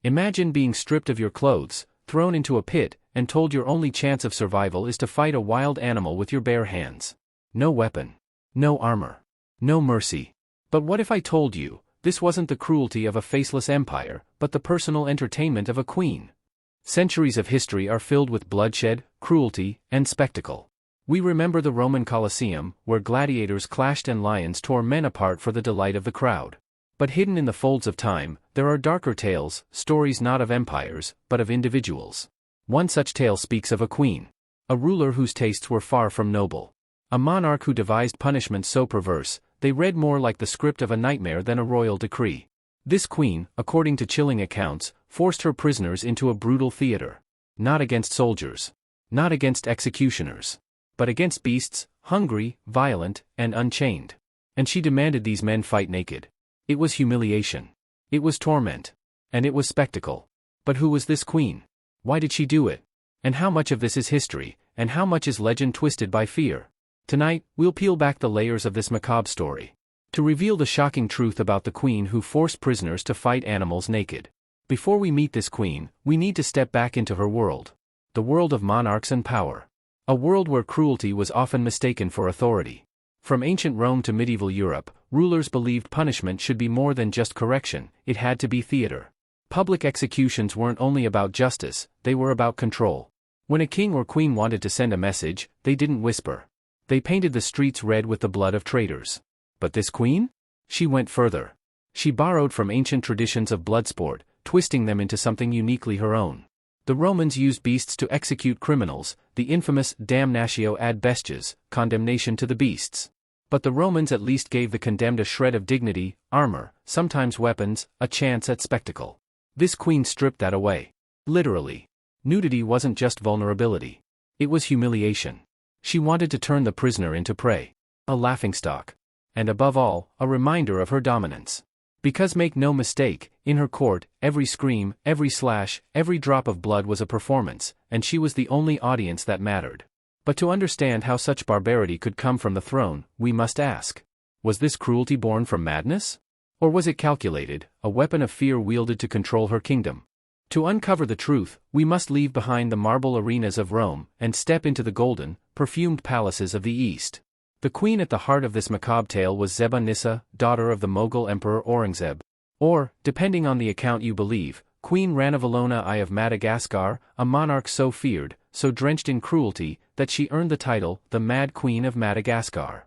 Imagine being stripped of your clothes, thrown into a pit, and told your only chance of survival is to fight a wild animal with your bare hands. No weapon. No armor. No mercy. But what if I told you, this wasn't the cruelty of a faceless empire, but the personal entertainment of a queen? Centuries of history are filled with bloodshed, cruelty, and spectacle. We remember the Roman Colosseum, where gladiators clashed and lions tore men apart for the delight of the crowd. But hidden in the folds of time, there are darker tales, stories not of empires, but of individuals. One such tale speaks of a queen. A ruler whose tastes were far from noble. A monarch who devised punishments so perverse, they read more like the script of a nightmare than a royal decree. This queen, according to chilling accounts, forced her prisoners into a brutal theater. Not against soldiers. Not against executioners. But against beasts, hungry, violent, and unchained. And she demanded these men fight naked. It was humiliation. It was torment. And it was spectacle. But who was this queen? Why did she do it? And how much of this is history, and how much is legend twisted by fear? Tonight, we'll peel back the layers of this macabre story. To reveal the shocking truth about the queen who forced prisoners to fight animals naked. Before we meet this queen, we need to step back into her world. The world of monarchs and power. A world where cruelty was often mistaken for authority. From ancient Rome to medieval Europe, rulers believed punishment should be more than just correction, it had to be theater. Public executions weren't only about justice, they were about control. When a king or queen wanted to send a message, they didn't whisper. They painted the streets red with the blood of traitors. But this queen? She went further. She borrowed from ancient traditions of bloodsport, twisting them into something uniquely her own. The Romans used beasts to execute criminals, the infamous damnatio ad bestias, condemnation to the beasts. But the Romans at least gave the condemned a shred of dignity, armor, sometimes weapons, a chance at spectacle. This queen stripped that away. Literally. Nudity wasn't just vulnerability. It was humiliation. She wanted to turn the prisoner into prey. A laughingstock. And above all, a reminder of her dominance. Because make no mistake, in her court, every scream, every slash, every drop of blood was a performance, and she was the only audience that mattered. But to understand how such barbarity could come from the throne, we must ask. Was this cruelty born from madness? Or was it calculated, a weapon of fear wielded to control her kingdom? To uncover the truth, we must leave behind the marble arenas of Rome, and step into the golden, perfumed palaces of the East. The queen at the heart of this macabre tale was Zeba-Nissa, daughter of the Mughal Emperor Aurangzeb. Or, depending on the account you believe, Queen Ranavalona I of Madagascar, a monarch so feared, so drenched in cruelty, that she earned the title, the Mad Queen of Madagascar.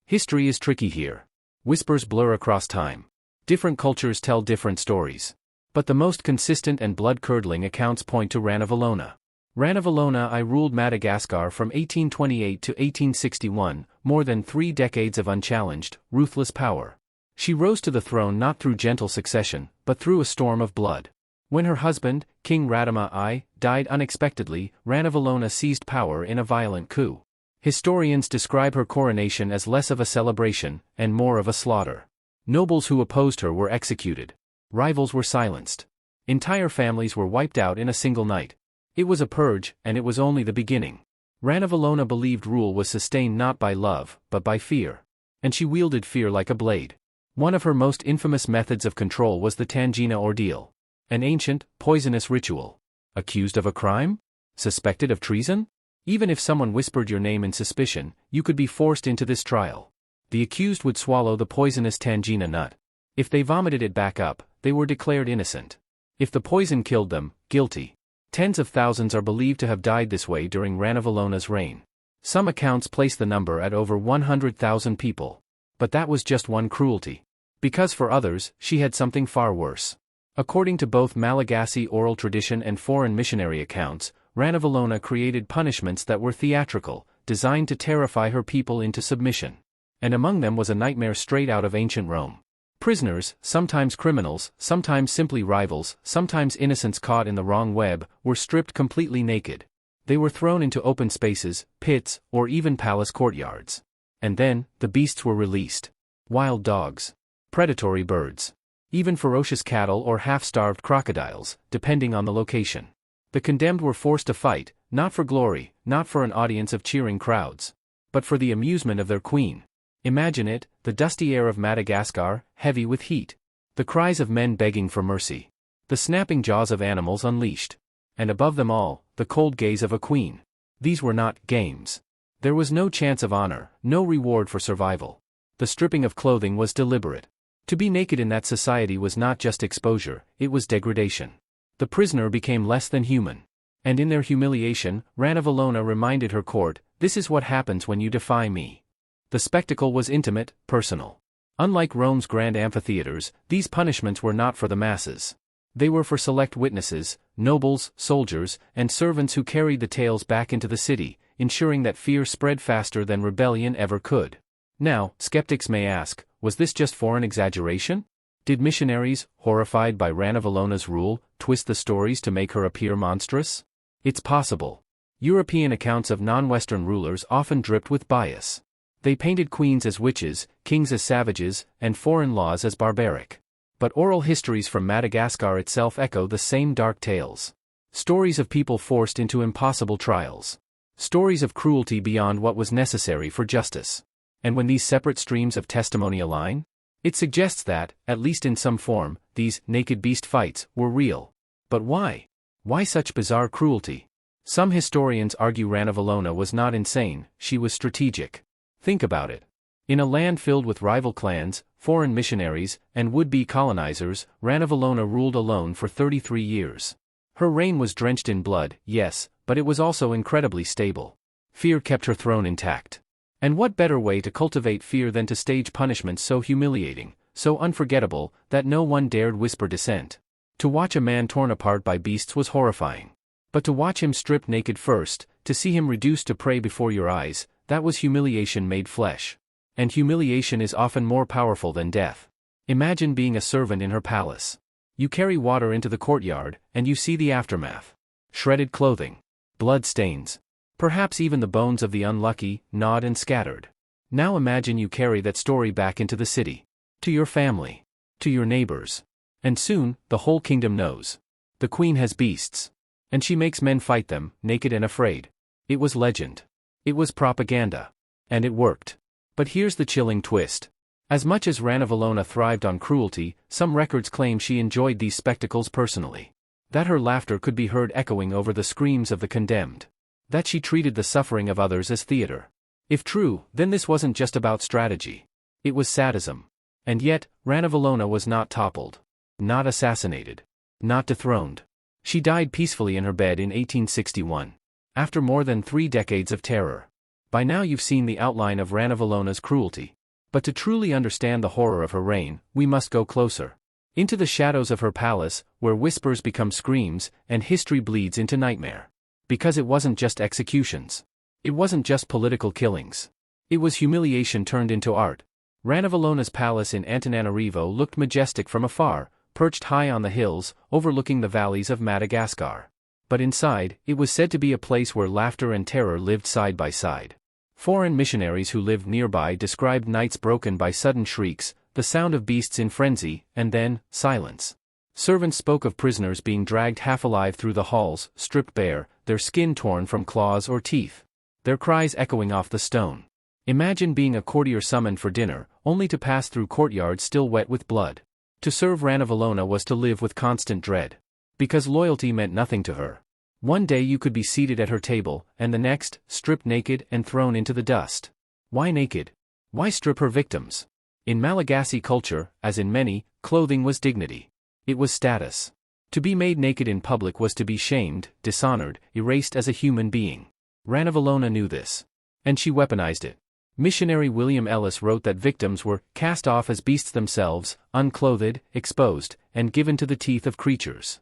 History is tricky here. Whispers blur across time. Different cultures tell different stories. But the most consistent and blood-curdling accounts point to Ranavalona. Ranavalona I ruled Madagascar from 1828 to 1861, more than 3 decades of unchallenged, ruthless power. She rose to the throne not through gentle succession, but through a storm of blood. When her husband, King Radama I, died unexpectedly, Ranavalona seized power in a violent coup. Historians describe her coronation as less of a celebration, and more of a slaughter. Nobles who opposed her were executed. Rivals were silenced. Entire families were wiped out in a single night. It was a purge, and it was only the beginning. Ranavalona believed rule was sustained not by love, but by fear. And she wielded fear like a blade. One of her most infamous methods of control was the Tangina ordeal. An ancient, poisonous ritual. Accused of a crime? Suspected of treason? Even if someone whispered your name in suspicion, you could be forced into this trial. The accused would swallow the poisonous Tangina nut. If they vomited it back up, they were declared innocent. If the poison killed them, guilty. Tens of thousands are believed to have died this way during Ranavalona's reign. Some accounts place the number at over 100,000 people. But that was just one cruelty. Because for others, she had something far worse. According to both Malagasy oral tradition and foreign missionary accounts, Ranavalona created punishments that were theatrical, designed to terrify her people into submission. And among them was a nightmare straight out of ancient Rome. Prisoners, sometimes criminals, sometimes simply rivals, sometimes innocents caught in the wrong web, were stripped completely naked. They were thrown into open spaces, pits, or even palace courtyards. And then, the beasts were released. Wild dogs. Predatory birds. Even ferocious cattle or half-starved crocodiles, depending on the location. The condemned were forced to fight, not for glory, not for an audience of cheering crowds, but for the amusement of their queen. Imagine it, the dusty air of Madagascar, heavy with heat. The cries of men begging for mercy. The snapping jaws of animals unleashed. And above them all, the cold gaze of a queen. These were not games. There was no chance of honor, no reward for survival. The stripping of clothing was deliberate. To be naked in that society was not just exposure, it was degradation. The prisoner became less than human. And in their humiliation, Ranavalona reminded her court, "This is what happens when you defy me." The spectacle was intimate, personal. Unlike Rome's grand amphitheaters, these punishments were not for the masses. They were for select witnesses, nobles, soldiers, and servants who carried the tales back into the city, ensuring that fear spread faster than rebellion ever could. Now, skeptics may ask, was this just foreign exaggeration? Did missionaries, horrified by Ranavalona's rule, twist the stories to make her appear monstrous? It's possible. European accounts of non-Western rulers often dripped with bias. They painted queens as witches, kings as savages, and foreign laws as barbaric. But oral histories from Madagascar itself echo the same dark tales. Stories of people forced into impossible trials. Stories of cruelty beyond what was necessary for justice. And when these separate streams of testimony align, it suggests that, at least in some form, these naked beast fights were real. But why? Why such bizarre cruelty? Some historians argue Ranavalona was not insane, she was strategic. Think about it. In a land filled with rival clans, foreign missionaries, and would-be colonizers, Ranavalona ruled alone for 33 years. Her reign was drenched in blood, yes, but it was also incredibly stable. Fear kept her throne intact. And what better way to cultivate fear than to stage punishments so humiliating, so unforgettable, that no one dared whisper dissent? To watch a man torn apart by beasts was horrifying. But to watch him stripped naked first, to see him reduced to prey before your eyes, that was humiliation made flesh. And humiliation is often more powerful than death. Imagine being a servant in her palace. You carry water into the courtyard, and you see the aftermath. Shredded clothing. Blood stains. Perhaps even the bones of the unlucky, gnawed and scattered. Now imagine you carry that story back into the city. To your family. To your neighbors. And soon, the whole kingdom knows. The queen has beasts. And she makes men fight them, naked and afraid. It was legend. It was propaganda. And it worked. But here's the chilling twist. As much as Ranavalona thrived on cruelty, some records claim she enjoyed these spectacles personally. That her laughter could be heard echoing over the screams of the condemned. That she treated the suffering of others as theater. If true, then this wasn't just about strategy. It was sadism. And yet, Ranavalona was not toppled. Not assassinated. Not dethroned. She died peacefully in her bed in 1861. After more than 3 decades of terror. By now you've seen the outline of Ranavalona's cruelty. But to truly understand the horror of her reign, we must go closer. Into the shadows of her palace, where whispers become screams, and history bleeds into nightmare. Because it wasn't just executions. It wasn't just political killings. It was humiliation turned into art. Ranavalona's palace in Antananarivo looked majestic from afar, perched high on the hills, overlooking the valleys of Madagascar. But inside, it was said to be a place where laughter and terror lived side by side. Foreign missionaries who lived nearby described nights broken by sudden shrieks, the sound of beasts in frenzy, and then, silence. Servants spoke of prisoners being dragged half alive through the halls, stripped bare, their skin torn from claws or teeth. Their cries echoing off the stone. Imagine being a courtier summoned for dinner, only to pass through courtyards still wet with blood. To serve Ranavalona was to live with constant dread. Because loyalty meant nothing to her. One day you could be seated at her table, and the next, stripped naked and thrown into the dust. Why naked? Why strip her victims? In Malagasy culture, as in many, clothing was dignity. It was status. To be made naked in public was to be shamed, dishonored, erased as a human being. Ranavalona knew this. And she weaponized it. Missionary William Ellis wrote that victims were cast off as beasts themselves, unclothed, exposed, and given to the teeth of creatures.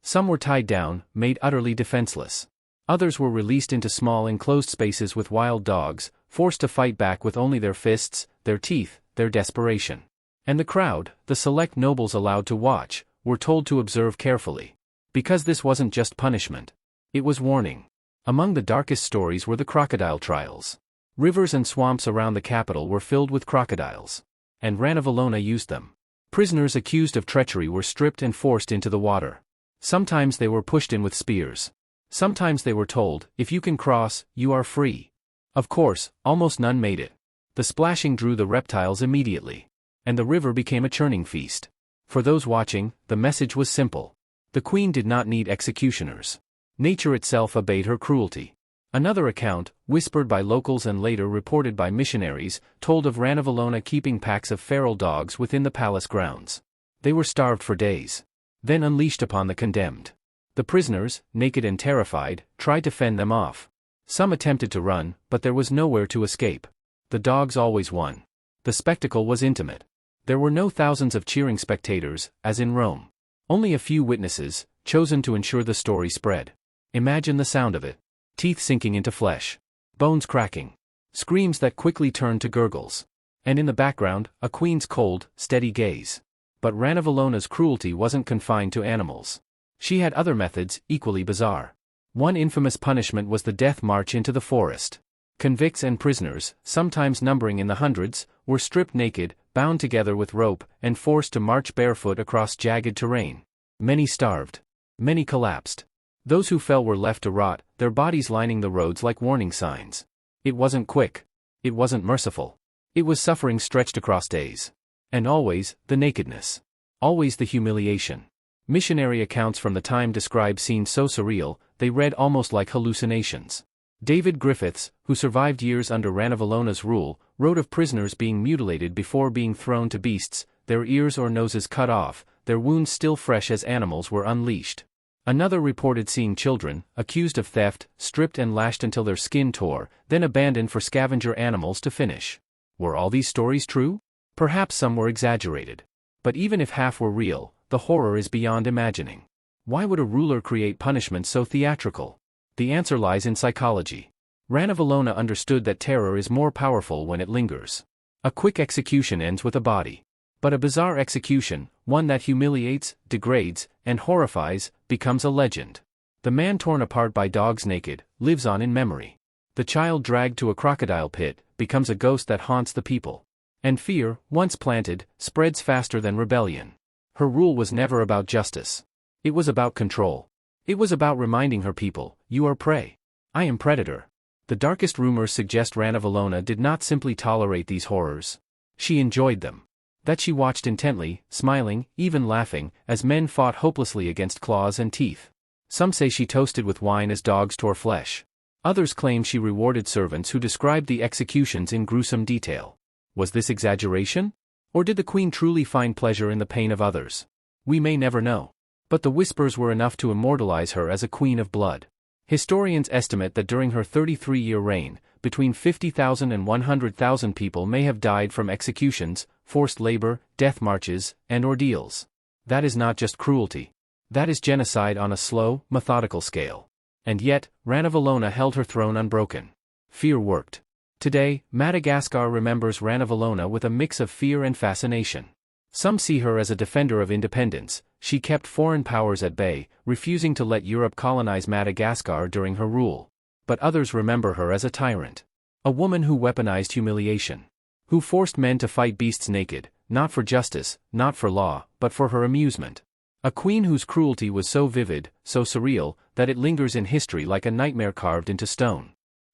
Some were tied down, made utterly defenseless. Others were released into small enclosed spaces with wild dogs, forced to fight back with only their fists, their teeth, their desperation. And the crowd, the select nobles allowed to watch, were told to observe carefully. Because this wasn't just punishment. It was warning. Among the darkest stories were the crocodile trials. Rivers and swamps around the capital were filled with crocodiles. And Ranavalona used them. Prisoners accused of treachery were stripped and forced into the water. Sometimes they were pushed in with spears. Sometimes they were told, if you can cross, you are free. Of course, almost none made it. The splashing drew the reptiles immediately. And the river became a churning feast. For those watching, the message was simple. The queen did not need executioners. Nature itself obeyed her cruelty. Another account, whispered by locals and later reported by missionaries, told of Ranavalona keeping packs of feral dogs within the palace grounds. They were starved for days, then unleashed upon the condemned. The prisoners, naked and terrified, tried to fend them off. Some attempted to run, but there was nowhere to escape. The dogs always won. The spectacle was intimate. There were no thousands of cheering spectators, as in Rome. Only a few witnesses, chosen to ensure the story spread. Imagine the sound of it. Teeth sinking into flesh. Bones cracking. Screams that quickly turned to gurgles. And in the background, a queen's cold, steady gaze. But Ranavalona's cruelty wasn't confined to animals. She had other methods, equally bizarre. One infamous punishment was the death march into the forest. Convicts and prisoners, sometimes numbering in the hundreds, were stripped naked, bound together with rope, and forced to march barefoot across jagged terrain. Many starved. Many collapsed. Those who fell were left to rot, their bodies lining the roads like warning signs. It wasn't quick. It wasn't merciful. It was suffering stretched across days. And always, the nakedness. Always the humiliation. Missionary accounts from the time describe scenes so surreal, they read almost like hallucinations. David Griffiths, who survived years under Ranavalona's rule, wrote of prisoners being mutilated before being thrown to beasts, their ears or noses cut off, their wounds still fresh as animals were unleashed. Another reported seeing children, accused of theft, stripped and lashed until their skin tore, then abandoned for scavenger animals to finish. Were all these stories true? Perhaps some were exaggerated. But even if half were real, the horror is beyond imagining. Why would a ruler create punishment so theatrical? The answer lies in psychology. Ranavalona understood that terror is more powerful when it lingers. A quick execution ends with a body. But a bizarre execution, one that humiliates, degrades, and horrifies, becomes a legend. The man torn apart by dogs naked, lives on in memory. The child dragged to a crocodile pit, becomes a ghost that haunts the people. And fear, once planted, spreads faster than rebellion. Her rule was never about justice. It was about control. It was about reminding her people, you are prey. I am predator. The darkest rumors suggest Ranavalona did not simply tolerate these horrors. She enjoyed them. That she watched intently, smiling, even laughing, as men fought hopelessly against claws and teeth. Some say she toasted with wine as dogs tore flesh. Others claim she rewarded servants who described the executions in gruesome detail. Was this exaggeration? Or did the queen truly find pleasure in the pain of others? We may never know. But the whispers were enough to immortalize her as a queen of blood. Historians estimate that during her 33-year reign, between 50,000 and 100,000 people may have died from executions, forced labor, death marches, and ordeals. That is not just cruelty. That is genocide on a slow, methodical scale. And yet, Ranavalona held her throne unbroken. Fear worked. Today, Madagascar remembers Ranavalona with a mix of fear and fascination. Some see her as a defender of independence. She kept foreign powers at bay, refusing to let Europe colonize Madagascar during her rule. But others remember her as a tyrant. A woman who weaponized humiliation. Who forced men to fight beasts naked, not for justice, not for law, but for her amusement. A queen whose cruelty was so vivid, so surreal, that it lingers in history like a nightmare carved into stone.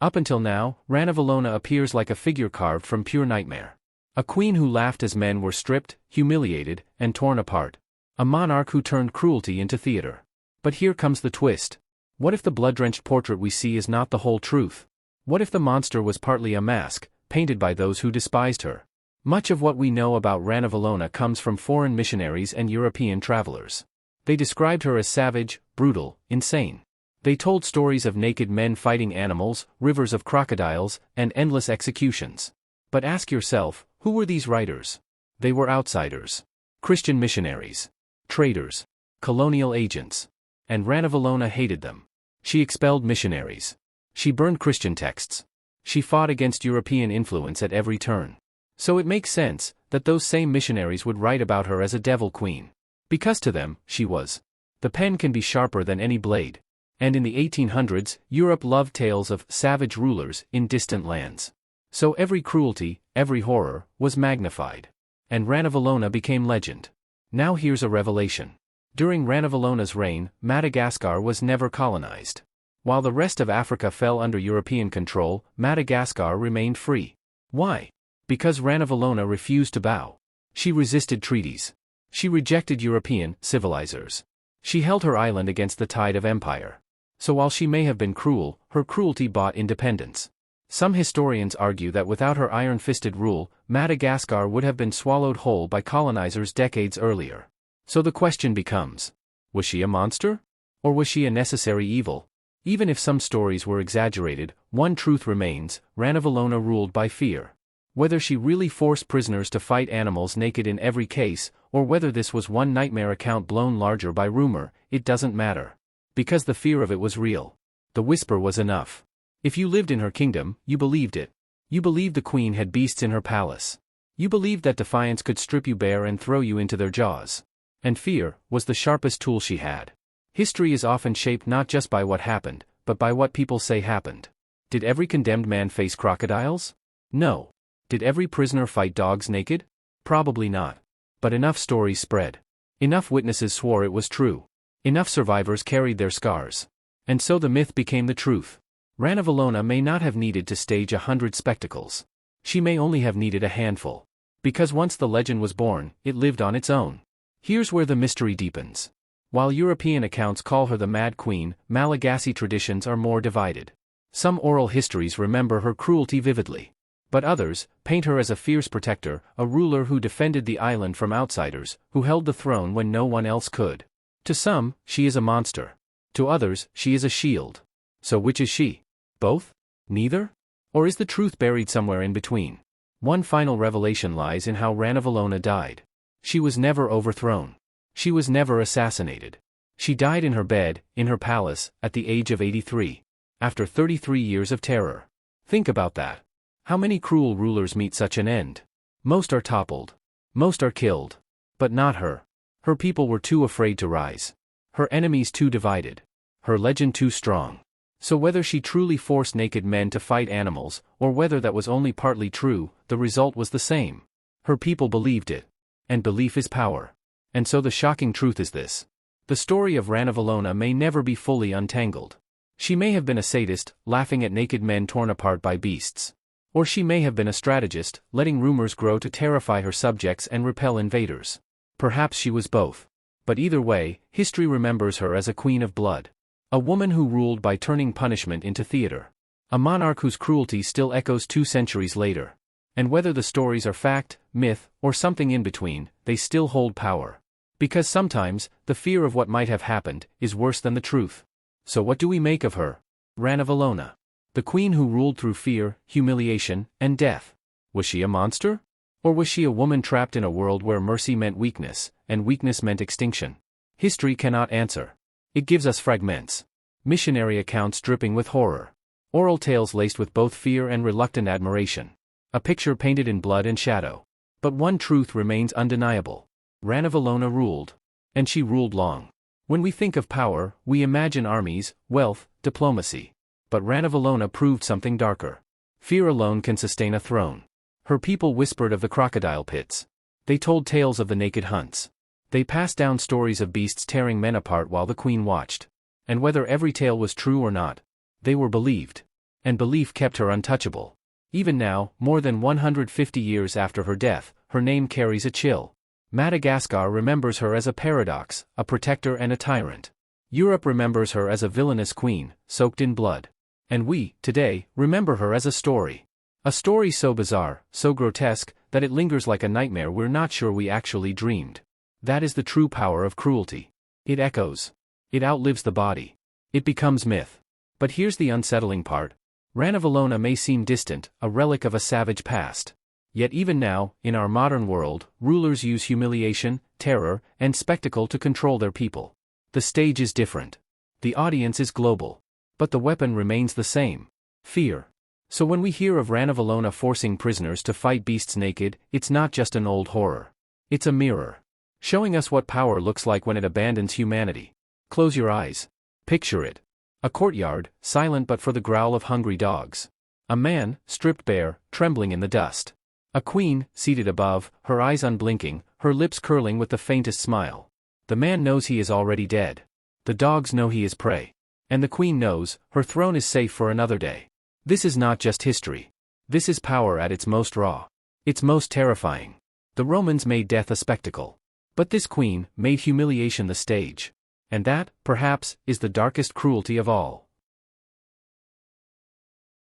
Up until now, Ranavalona appears like a figure carved from pure nightmare. A queen who laughed as men were stripped, humiliated, and torn apart. A monarch who turned cruelty into theater. But here comes the twist. What if the blood-drenched portrait we see is not the whole truth? What if the monster was partly a mask, painted by those who despised her? Much of what we know about Ranavalona comes from foreign missionaries and European travelers. They described her as savage, brutal, insane. They told stories of naked men fighting animals, rivers of crocodiles, and endless executions. But ask yourself, who were these writers? They were outsiders. Christian missionaries. Traders. Colonial agents. And Ranavalona hated them. She expelled missionaries. She burned Christian texts. She fought against European influence at every turn. So it makes sense that those same missionaries would write about her as a devil queen. Because to them, she was. The pen can be sharper than any blade. And in the 1800s, Europe loved tales of savage rulers in distant lands. So every cruelty, every horror, was magnified. And Ranavalona became legend. Now here's a revelation. During Ranavalona's reign, Madagascar was never colonized. While the rest of Africa fell under European control, Madagascar remained free. Why? Because Ranavalona refused to bow. She resisted treaties. She rejected European civilizers. She held her island against the tide of empire. So while she may have been cruel, her cruelty bought independence. Some historians argue that without her iron-fisted rule, Madagascar would have been swallowed whole by colonizers decades earlier. So the question becomes, was she a monster? Or was she a necessary evil? Even if some stories were exaggerated, one truth remains: Ranavalona ruled by fear. Whether she really forced prisoners to fight animals naked in every case, or whether this was one nightmare account blown larger by rumor, it doesn't matter. Because the fear of it was real. The whisper was enough. If you lived in her kingdom, you believed it. You believed the queen had beasts in her palace. You believed that defiance could strip you bare and throw you into their jaws. And fear was the sharpest tool she had. History is often shaped not just by what happened, but by what people say happened. Did every condemned man face crocodiles? No. Did every prisoner fight dogs naked? Probably not. But enough stories spread. Enough witnesses swore it was true. Enough survivors carried their scars. And so the myth became the truth. Ranavalona may not have needed to stage 100 spectacles. She may only have needed a handful. Because once the legend was born, it lived on its own. Here's where the mystery deepens. While European accounts call her the Mad Queen, Malagasy traditions are more divided. Some oral histories remember her cruelty vividly. But others paint her as a fierce protector, a ruler who defended the island from outsiders, who held the throne when no one else could. To some, she is a monster. To others, she is a shield. So which is she? Both? Neither? Or is the truth buried somewhere in between? One final revelation lies in how Ranavalona died. She was never overthrown. She was never assassinated. She died in her bed, in her palace, at the age of 83. After 33 years of terror. Think about that. How many cruel rulers meet such an end? Most are toppled. Most are killed. But not her. Her people were too afraid to rise. Her enemies too divided. Her legend too strong. So whether she truly forced naked men to fight animals, or whether that was only partly true, the result was the same. Her people believed it. And belief is power. And so the shocking truth is this. The story of Ranavalona may never be fully untangled. She may have been a sadist, laughing at naked men torn apart by beasts. Or she may have been a strategist, letting rumors grow to terrify her subjects and repel invaders. Perhaps she was both. But either way, history remembers her as a queen of blood. A woman who ruled by turning punishment into theater. A monarch whose cruelty still echoes 2 centuries later. And whether the stories are fact, myth, or something in between, they still hold power. Because sometimes, the fear of what might have happened is worse than the truth. So what do we make of her? Ranavalona. The queen who ruled through fear, humiliation, and death. Was she a monster? Or was she a woman trapped in a world where mercy meant weakness, and weakness meant extinction? History cannot answer. It gives us fragments. Missionary accounts dripping with horror. Oral tales laced with both fear and reluctant admiration. A picture painted in blood and shadow. But one truth remains undeniable. Ranavalona ruled. And she ruled long. When we think of power, we imagine armies, wealth, diplomacy. But Ranavalona proved something darker. Fear alone can sustain a throne. Her people whispered of the crocodile pits. They told tales of the naked hunts. They passed down stories of beasts tearing men apart while the queen watched. And whether every tale was true or not, they were believed. And belief kept her untouchable. Even now, more than 150 years after her death, her name carries a chill. Madagascar remembers her as a paradox, a protector and a tyrant. Europe remembers her as a villainous queen, soaked in blood. And we, today, remember her as a story. A story so bizarre, so grotesque, that it lingers like a nightmare we're not sure we actually dreamed. That is the true power of cruelty. It echoes. It outlives the body. It becomes myth. But here's the unsettling part. Ranavalona may seem distant, a relic of a savage past. Yet even now, in our modern world, rulers use humiliation, terror, and spectacle to control their people. The stage is different. The audience is global. But the weapon remains the same. Fear. So when we hear of Ranavalona forcing prisoners to fight beasts naked, it's not just an old horror. It's a mirror. Showing us what power looks like when it abandons humanity. Close your eyes. Picture it. A courtyard, silent but for the growl of hungry dogs. A man, stripped bare, trembling in the dust. A queen, seated above, her eyes unblinking, her lips curling with the faintest smile. The man knows he is already dead. The dogs know he is prey. And the queen knows, her throne is safe for another day. This is not just history. This is power at its most raw. Its most terrifying. The Romans made death a spectacle. But this queen made humiliation the stage. And that, perhaps, is the darkest cruelty of all.